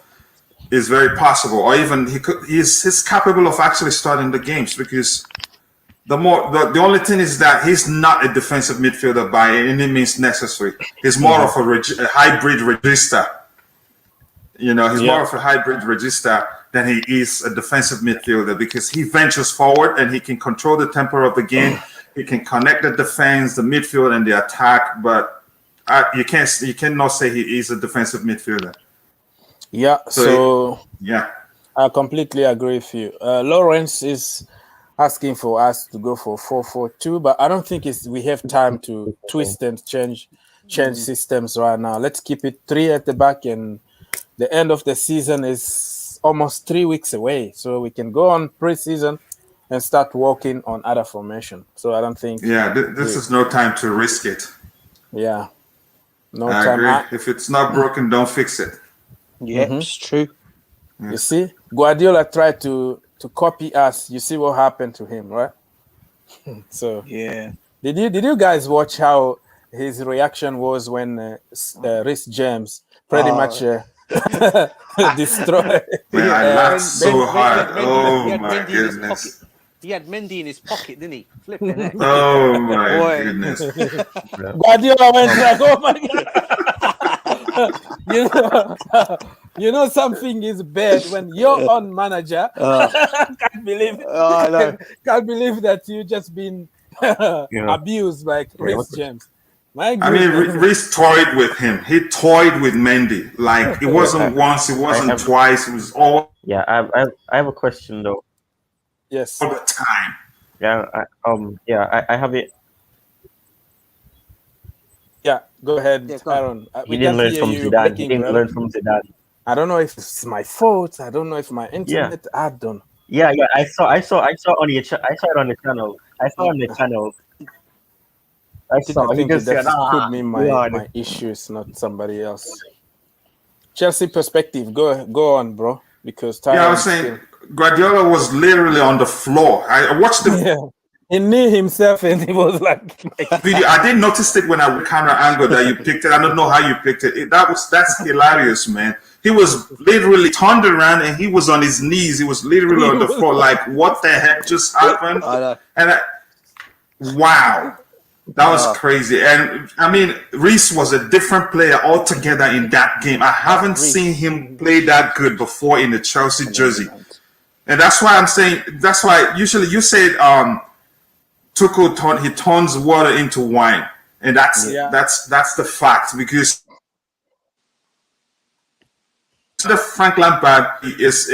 is very possible. Or even he's capable of actually starting the games because the only thing is that he's not a defensive midfielder by any means necessary. He's more of a hybrid register. He's more of a hybrid register than he is a defensive midfielder because he ventures forward and he can control the tempo of the game. He can connect the defense, the midfield, and the attack, but you cannot say he is a defensive midfielder. Yeah, so yeah, I completely agree with you. Lawrence is asking for us to go for 4-4-2, but I don't think we have time to twist and change systems right now. Let's keep it 3 at the back, and the end of the season is almost 3 weeks away, so we can go on pre-season and start working on other formation. So I don't think. Yeah, this is no time to risk it. Yeah. No I time. agree. If it's not broken, don't fix it. Yeah, it's true. You see, Guardiola tried to copy us. You see what happened to him, right? So yeah. Did you guys watch how his reaction was when Reece James pretty much destroyed? Man, I laughed so hard. Oh my goodness. He had Mendy in his pocket, didn't he? Flipping heck. Oh my Boy. goodness. Guardiola went like, "Oh my god!" you know something is bad when your own manager can't believe I know. can't believe that you just been abused by Chris James. My I mean, goodness. Reece toyed with him. He toyed with Mendy. Like, it wasn't once, it wasn't twice. It was all Yeah, I have a question though. Yes. the time. Yeah, I have it. Yeah, go ahead, Yeah, go on. Aaron. He didn't learn from Zidane. He didn't learn from Zidane. I don't know if it's my fault. I don't know if my internet. I don't. Yeah. I saw on your I saw it on the channel. I saw on the channel. I I think he just said, could be my issues, not somebody else. Chelsea perspective. Go on, bro. Because time. Yeah, I was saying Guardiola was literally on the floor. I watched the he knew himself, and he was like, video. I didn't notice it when I camera angle that you picked it. I don't know how you picked it. That's hilarious, man. He was literally turned around and he was on his knees. He was literally on the floor. Like, what the heck just happened? I know. And wow. That was crazy. And I mean, Reece was a different player altogether in that game. I haven't seen him play that good before in the Chelsea jersey. And that's why I'm saying, that's why usually you said Tuchel he turns water into wine. And that's the fact, because the Frank Lampard is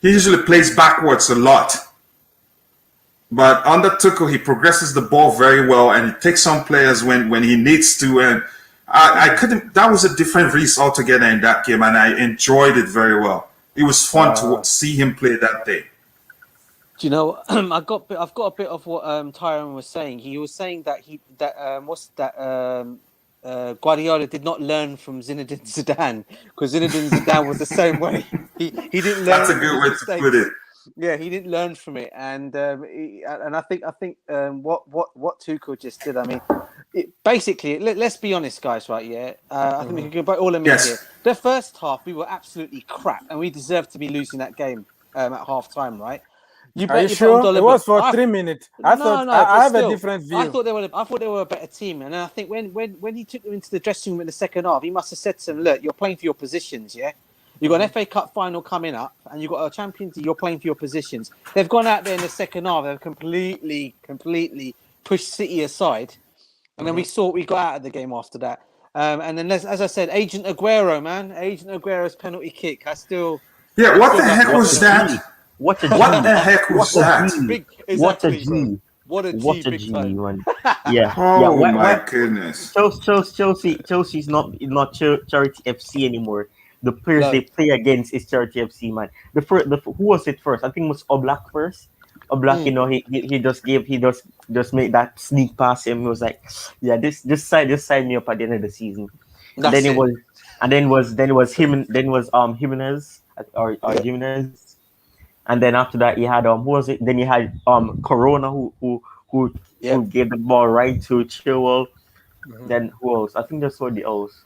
he usually plays backwards a lot. But under Tuchel, he progresses the ball very well, and he takes on players when he needs to. And I couldn't. That was a different Reece altogether in that game, and I enjoyed it very well. It was fun to see him play that day. Do you know? I've got a bit of what Tyrone was saying. He was saying that Guardiola did not learn from Zinedine Zidane, because Zinedine Zidane was the same way. He didn't learn. That's a good way to put it. Yeah, he didn't learn from it, and I think what Tuchel just did. I mean, basically, let's be honest, guys. Right? Yeah, I think we can go all admit here. The first half, we were absolutely crap, and we deserved to be losing that game at half time. Right? Are you sure? It was for 3 minutes. I thought I have a different view. I thought they were a better team, and I think when he took them into the dressing room in the second half, he must have said to them, "Look, you're playing for your positions, yeah." You've got an FA Cup final coming up, and you've got a Champions League. You're playing for your positions. They've gone out there in the second half. They've completely pushed City aside, and then we saw what we got out of the game after that. And then, as I said, Agent Aguero's penalty kick. What the heck was that? What the heck was that? What a G! What a G, man! Yeah. Oh my goodness! Chelsea's not Charity FC anymore. The players they play against is Charity FC, man. Who was it first? I think it was Oblak first. Oblak, he just made that sneak past him. He was like, yeah, just sign me up at the end of the season. Then it was Jimenez or Jimenez, and then after that he had who was it? Then he had Corona who gave the ball right to Chilwell. Then who else? I think that's what the else.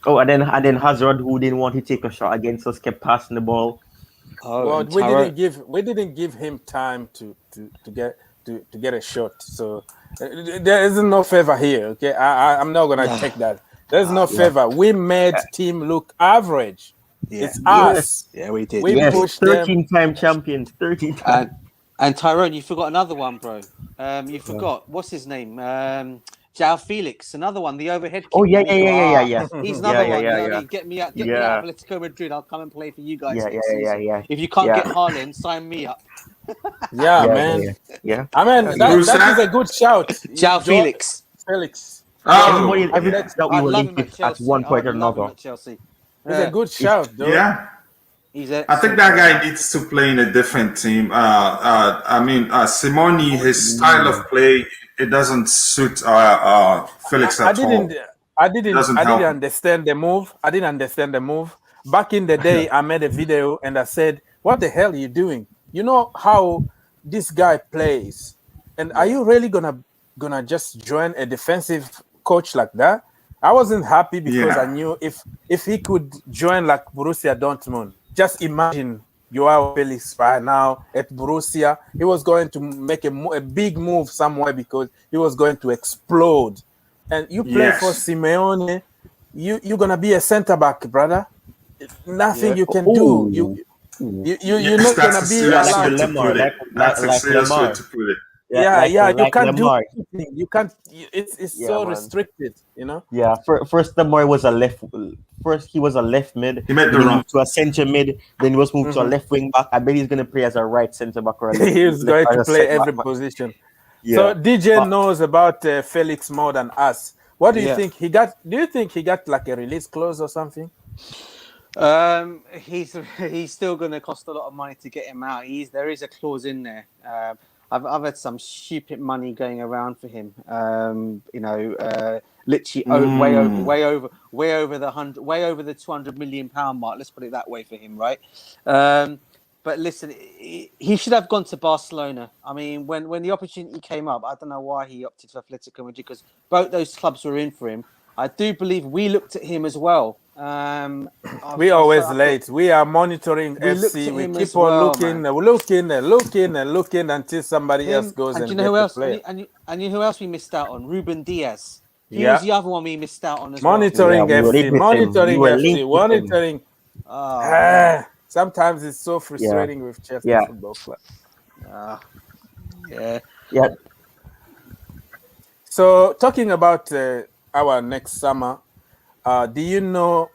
Oh, and then Hazard, who didn't want to take a shot against us, kept passing the ball. Well, we didn't give him time to get a shot. So there is no favor here. Okay, I'm not gonna take that. There's no favor. We made team look average. Yeah. It's us. Yeah, we did. We pushed 13-time champions. 13 times. And Tyrone, you forgot another one, bro. You forgot what's his name? Joao Felix, another one, the overhead kick. Oh, yeah. He's another one. Get me out of Atletico Madrid. I'll come and play for you guys. Yeah. If you can't get Haaland, sign me up. Man. Yeah. I mean, that is a good shout. Joao Felix. Everybody that we were linked with at one point or another. Chelsea. It's a good shout, though. Yeah. I think that guy needs to play in a different team. Simone, his style of play, it doesn't suit Felix at all. I didn't understand the move. Back in the day, I made a video and I said, "What the hell are you doing? You know how this guy plays, and are you really gonna just join a defensive coach like that?" I wasn't happy because I knew if he could join like Borussia Dortmund, just imagine Joao Felix right now at Borussia. He was going to make a big move somewhere because he was going to explode. And you play for Simeone, you're gonna be a center back, brother. Nothing you can do. You're not gonna be allowed allowed to put it. That's a serious way to put it. You can't do Lamar. anything. You can't. It's so man. restricted, you know. Yeah, first Lamar was a left. First he was a left mid. He made the then he run moved to a centre mid. Then he was moved to a left wing back. I bet he's gonna play as a right centre back or a left. He's going to play every back. position. Yeah. So DJ knows about Felix more than us. What do you think he got? Do you think he got like a release clause or something? He's still going to cost a lot of money to get him out. There is a clause in there. I've had some stupid money going around for him. Literally way over the £200 million mark. Let's put it that way for him, right? But listen, he should have gone to Barcelona. I mean, when the opportunity came up, I don't know why he opted for Atletico Madrid because both those clubs were in for him. I do believe we looked at him as well. We always late. We are monitoring FC. We keep on looking until somebody else goes and you know who gets else? the player. And you know who else we missed out on? Ruben Diaz. He was the other one we missed out on as monitoring well. FC, monitoring. Sometimes it's so frustrating with Chelsea Football Club. Yeah. So talking about our next summer, do you know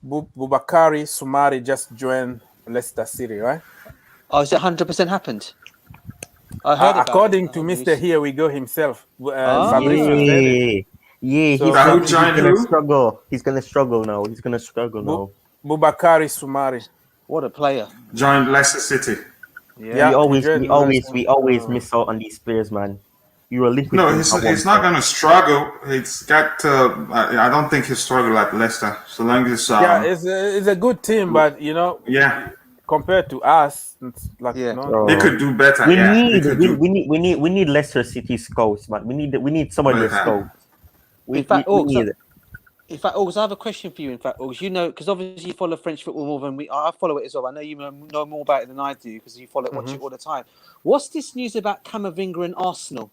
Boubakary Soumare just joined Leicester City, right? Oh, is it 100% happened? I heard about according it. to Mr. Here We Go himself. He's gonna struggle. He's gonna struggle now. Boubakary Soumare. What a player! Joined Leicester City. We always miss out on these players, man. You are linked with he's not going to struggle. He's got. I don't think he'll struggle at Leicester. So long as it's a good team, but compared to us, it's like they could do better. We need Leicester City scouts, man. We need somebody to scout. In fact, August, I have a question for you. In fact, August, because obviously you follow French football more than I follow it as well. I know you know more about it than I do because you follow it, watch it all the time. What's this news about Camavinga and Arsenal?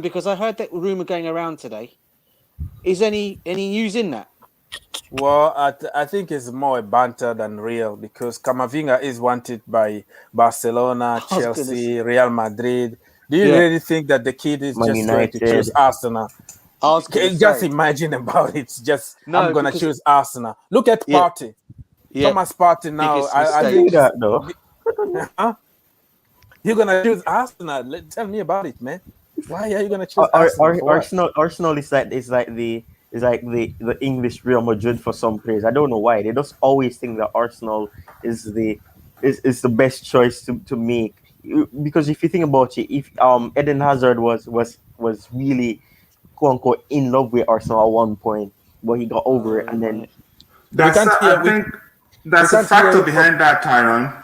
Because I heard that rumor going around today. Is any news in that? Well, I think it's more banter than real because Camavinga is wanted by Barcelona, Chelsea, Real Madrid. Do you really think that the kid is just going to choose Arsenal? Just imagine about it. It's just I'm going to choose Arsenal. Look at Partey. Thomas Partey now. I think that though. You're going to choose Arsenal. Tell me about it, man. Why are you gonna choose Arsenal is like the English Real Madrid for some players. I don't know why. They just always think that Arsenal is the best choice to make. Because if you think about it, if Eden Hazard was really quote unquote in love with Arsenal at one point, but he got over it and then I think that's a factor behind that, Tyron.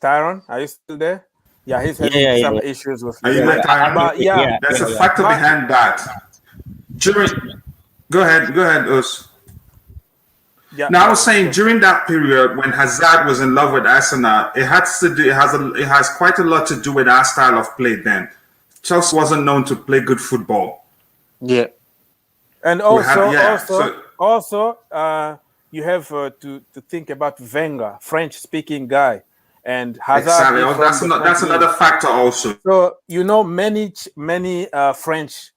Tyron, are you still there? Yeah, he's having some issues with. Are you there, Tyron? There's a factor behind that. Go ahead, Us. Yeah. Now I was saying during that period when Hazard was in love with Arsenal, it has quite a lot to do with our style of play. Then Chelsea wasn't known to play good football. Yeah, and also, you have to think about Wenger, French-speaking guy. And Hazard exactly. That's another factor also. So many French.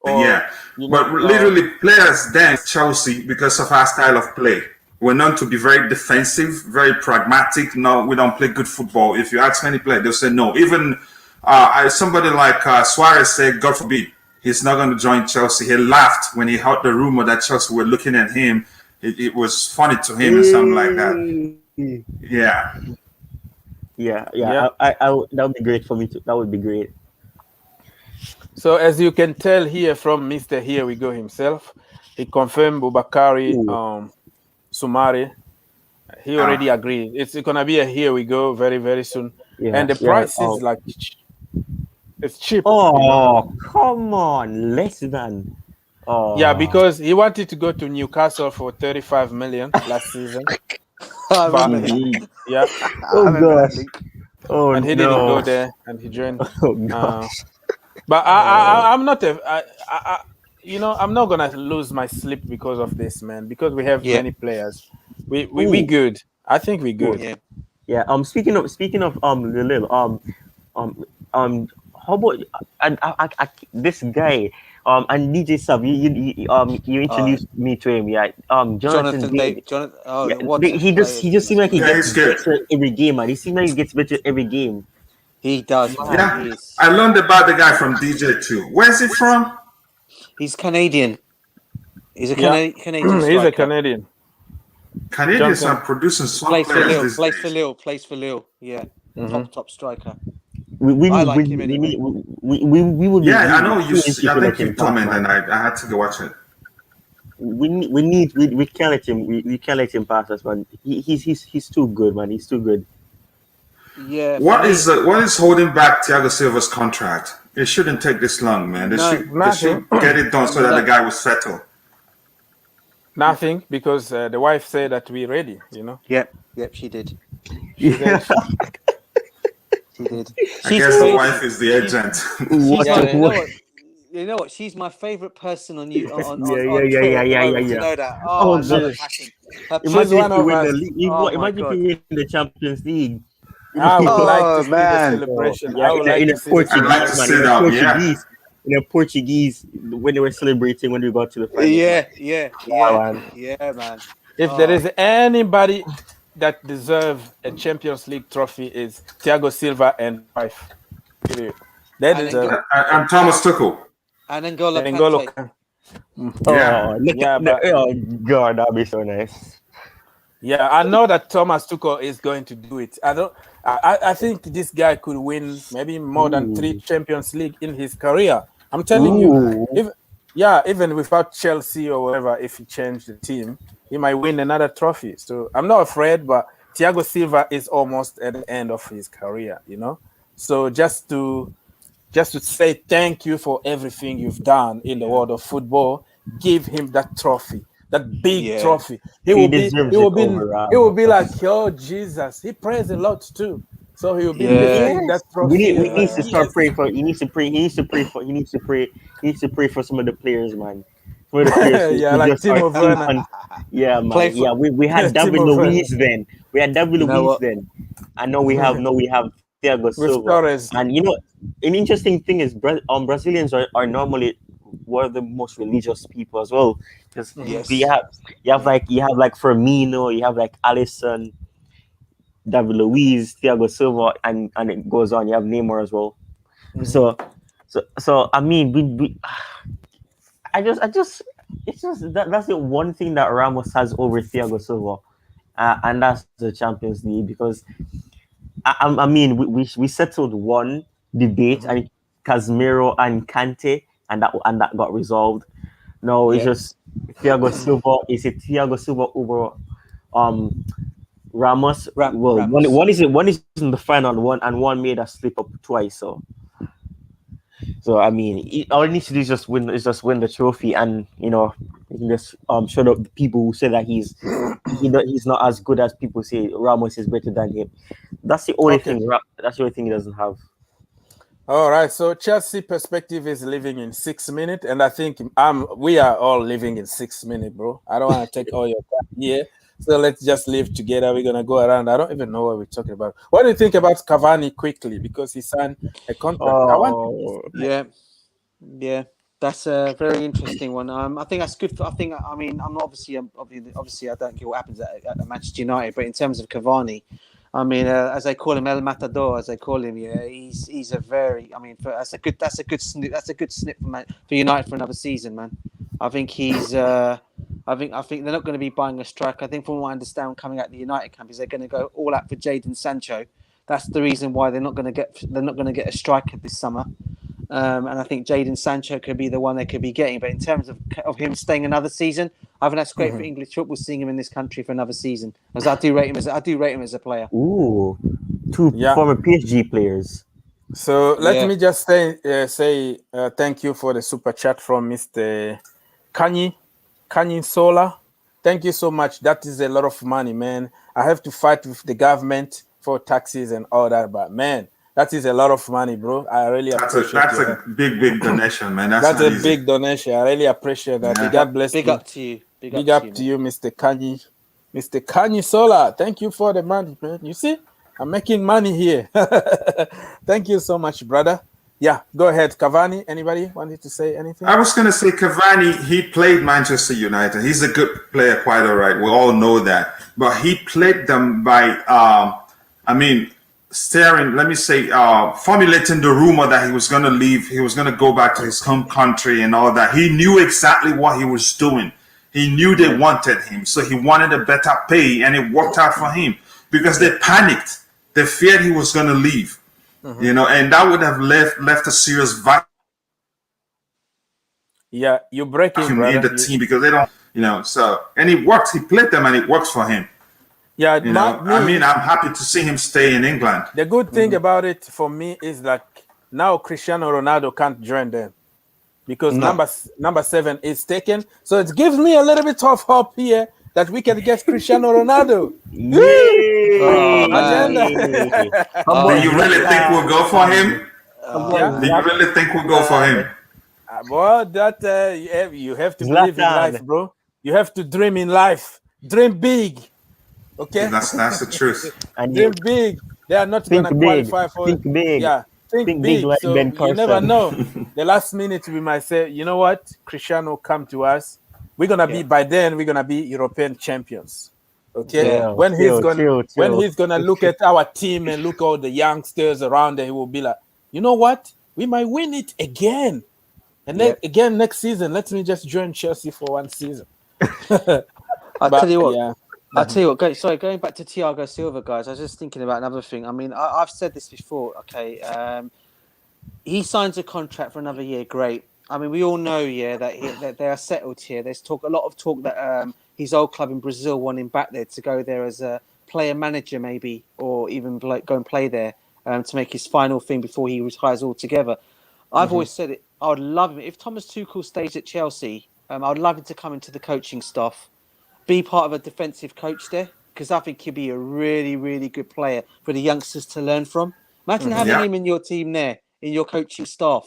Literally players then Chelsea because of our style of play. We're known to be very defensive, very pragmatic. No, we don't play good football. If you ask many players, they'll say no. Even somebody like Suarez said, God forbid, he's not going to join Chelsea. He laughed when he heard the rumor that Chelsea were looking at him. It was funny to him and something like that. Yeah. Yeah. That would be great for me too. That would be great. So as you can tell here from Mr. Here We Go himself, he confirmed Boubakary Soumare. He already agreed. It's gonna be a Here We Go very, very soon. Yeah, and the price is it's cheap. Oh, come on, less than. Oh, Yeah, because he wanted to go to Newcastle for 35 million last season. I But remember that. indeed. yeah, I Oh remember that, gosh. Luke. Oh and he didn't no. go there, and he joined. Oh Uh, gosh. but I'm not I'm not gonna lose my sleep because of this, man. Because we have Yeah, many players. We Ooh. good. I think we good. yeah. Yeah. Speaking of Lil, um how about this guy and DJ Sub, you Uh, introduced me to him. Yeah. Jonathan Jonathan David. David. Jonathan. Oh, Yeah, what a player he just he's seems like he been. Yeah, gets he's good. better every game, man. He seems like he gets better every game. He does, man. Man, Yeah, He is. I learned about the guy from DJ too. Where's he from? He's Canadian. He's a yeah, Canadian he's a striker. Canadian. Canadians Jonathan. are producing some Plays for players Lille. these Plays for days. Lille. Plays for Lille. Yeah. Top striker. We I need like him anyway. we would be Yeah, I really know you. foolish if I we let think you him told pass, me, and man. then I had to go watch it. We can't let him we can't let him pass us, man. He's too good, man. He's too good. Yeah. For What me, is holding back Thiago Silva's contract? It shouldn't take this long, man. They should Nothing. get it done so that the No. guy will settle. Nothing, because the wife said that we're ready. Yep. She did. She said, She did. I She's guess the crazy. wife is the agent. She's Yeah. my, you know what? She's my favorite person on you on Yeah, Twitter at the moment. yeah. You know that. Oh, Oh I love her gosh. passion. Her She's Imagine one if you of win us. the league. Oh, my Imagine if God. you win the Champions League. I would like to Oh, see the man. celebration. Yeah, I would like in to a see the I'd like to celebration. Portuguese, man. see In a that. Yeah. Portuguese. In a Portuguese when they were celebrating when we got to the final. Yeah, man. If there is anybody that deserve a Champions League trophy, is Thiago Silva and wife. Period. They And then deserve go- it. I'm Thomas Tuchel. And N'Golo And N'Golo Kante. Kante. Yeah. Oh, look Yeah, at but oh god, that'd be so nice. yeah, I know that Thomas Tuchel is going to do it. I think this guy could win maybe more than 3 Champions League in his career. I'm telling you, even without Chelsea or whatever, if he changed the team, he might win another trophy. So I'm not afraid, but Thiago Silva is almost at the end of his career, So just to say thank you for everything you've done in the world of football, give him that trophy. That big trophy. He will be like, oh Jesus. He prays a lot too. So he will be lifting that trophy. We need to start Yes. praying for. He needs to pray. He needs to pray for some of the players, man. Some of the players Yeah, who like just are Timo Werner. yeah, man. Play for- Yeah, we had David Timo Werner. Luiz then. We had David You know Luiz what? then. And now we have Thiago Silva. Torres. And an interesting thing is Brazilians are normally one of the most religious people as well. Because Yes. you have like Firmino, you have like Alisson, David Luiz, Thiago Silva, and it goes on. You have Neymar as well. So I mean, it's just that's the one thing that Ramos has over Thiago Silva, and that's the Champions League. Because I mean, we settled one debate, and Casemiro and Kante, and that got resolved. No, it's just Thiago Silva. Is it Thiago Silva over Ramos? Well, Ramos. one is in the final, one made us slip up twice. So I mean, all he needs to do is just win the trophy, and you can just shut up the people who say that he's not as good as people say. Ramos is better than him. That's the only thing. That's the only thing he doesn't have. All right. So Chelsea perspective is living in 6 minutes, and I think we are all living in 6 minutes, bro. I don't want to take all your time here. So let's just live together. We're gonna go around. I don't even know what we're talking about. What do you think about Cavani quickly, because he signed a contract? Yeah, that's a very interesting one. I think that's good. I mean, I'm not obviously I don't care what happens at Manchester United, but in terms of Cavani, I mean, as they call him, El Matador, as they call him, yeah, he's a very. I mean, that's a good snip for United for another season, man. I think he's. I think they're not going to be buying a striker. I think, from what I understand, coming out of the United camp, is they're going to go all out for Jadon Sancho. That's the reason why they're not going to get a striker this summer. And I think Jadon Sancho could be the one they could be getting. But in terms of him staying another season, I think that's great for English football, seeing him in this country for another season. Because I do rate him as a player. Ooh, two former PSG players. So let me just say thank you for the super chat from Mr. Kanyi Sola, thank you so much. That is a lot of money, man. I have to fight with the government for taxes and all that, but man, that is a lot of money, bro. I really appreciate that's your a big donation, man. That's That's not a easy. big donation. I really appreciate that. Yeah. God bless Big you. up to you. Big up to you, Mr. Kanyi. Mr. Kanyi Sola, thank you for the money, man. You see, I'm making money here. Thank you so much, brother. Yeah, go ahead, Cavani. Anybody wanted to say anything? I was going to say Cavani, he played Manchester United. He's a good player, quite all right. We all know that. But he played them by, formulating the rumor that he was going to leave. He was going to go back to his home country and all that. He knew exactly what he was doing. He knew they wanted him. So he wanted a better pay, and it worked out for him because they panicked. They feared he was going to leave. You know, and that would have left a serious vacuum you're breaking, brother. in the team because they don't, so, and it worked. He played them and it works for him. Yeah, I'm happy to see him stay in England. The good thing about it for me is that now Cristiano Ronaldo can't join them because number 7 is taken. So it gives me a little bit of hope here that we can get Cristiano Ronaldo. Do you really think we'll go for him? Do you really think we'll go for him? Well, you have to believe in life, bro. You have to dream in life. Dream big. Okay? That's the truth. Dream big. They are not going to qualify for it. Think big. Yeah, think big. Like So Ben you never know. The last minute we might say, you know what? Cristiano come to us. We're gonna be by then. We're gonna be European champions. Okay. Yeah, when he's gonna look at our team and look at all the youngsters around there, he will be like, you know what? We might win it again. And then again next season. Let me just join Chelsea for one season. I'll tell you what. Sorry, going back to Thiago Silva, guys. I was just thinking about another thing. I mean, I've said this before. Okay, he signs a contract for another year. Great. I mean, we all know, that they are settled here. There's a lot of talk that his old club in Brazil want him back there to go there as a player manager, go and play there to make his final thing before he retires altogether. I've always said it. I would love him if Thomas Tuchel stays at Chelsea. I would love him to come into the coaching staff, be part of a defensive coach there, because I think he'd be a really, really good player for the youngsters to learn from. Imagine having him in your team there, in your coaching staff.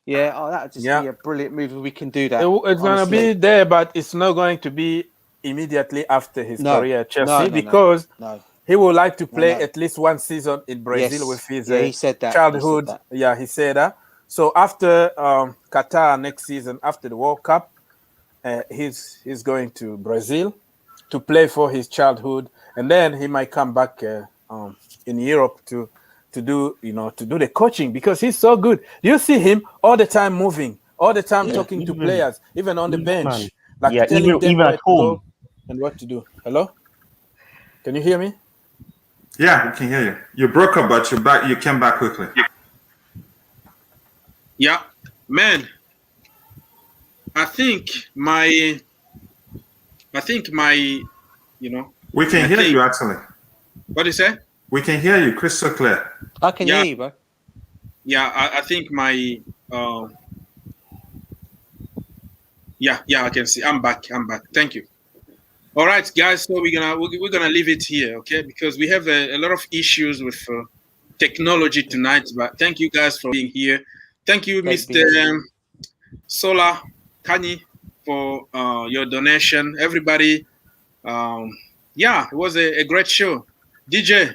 Yeah, that would just be a brilliant move if we can do that. It's going to be there, but it's not going to be immediately after his career at Chelsea because he would like to play at least one season in Brazil with his he said that. childhood. He said that. So after Qatar next season, after the World Cup, he's going to Brazil to play for his childhood, and then he might come back in Europe to do the coaching because he's so good. You see him all the time moving, all the time talking to players, even on the bench, telling them even where at to home go and what to do. Hello, can you hear me? Yeah, we can hear you. You broke up, but you're back. You came back quickly. Yeah, man. I think my, We can hear you actually. What do you say? We can hear you crystal clear. I can hear you, bro. Yeah, I think my, I can see. I'm back. Thank you. All right, guys. So we're gonna leave it here, okay? Because we have a lot of issues with technology tonight. But thank you guys for being here. Thank you, Mr. Sola Kanyi, for your donation. Everybody, it was a great show. DJ,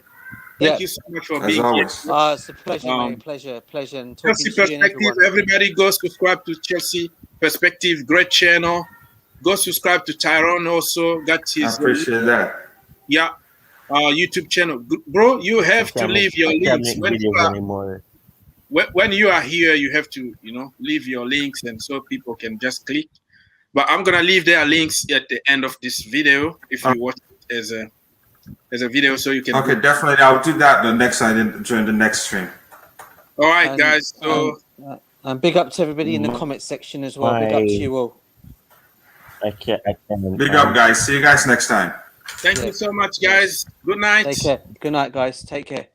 thank you so much for being here. It's a pleasure, mate. Pleasure. And talking Chelsea to you Perspective, everybody go subscribe to Chelsea Perspective, great channel. Go subscribe to Tyrone also. Got his. I appreciate that. Yeah, YouTube channel, bro. You have to leave your links when you are here. You have to, leave your links, and so people can just click. But I'm gonna leave their links at the end of this video if you watch it as a video, so you can. Okay, definitely. I'll do that during the next stream. All right, guys. So and big up to everybody in the comment section as well. Big up to you all. I can't. Big up, guys. See you guys next time. Thank you so much, guys. Good night. Take care. Good night, guys. Take care.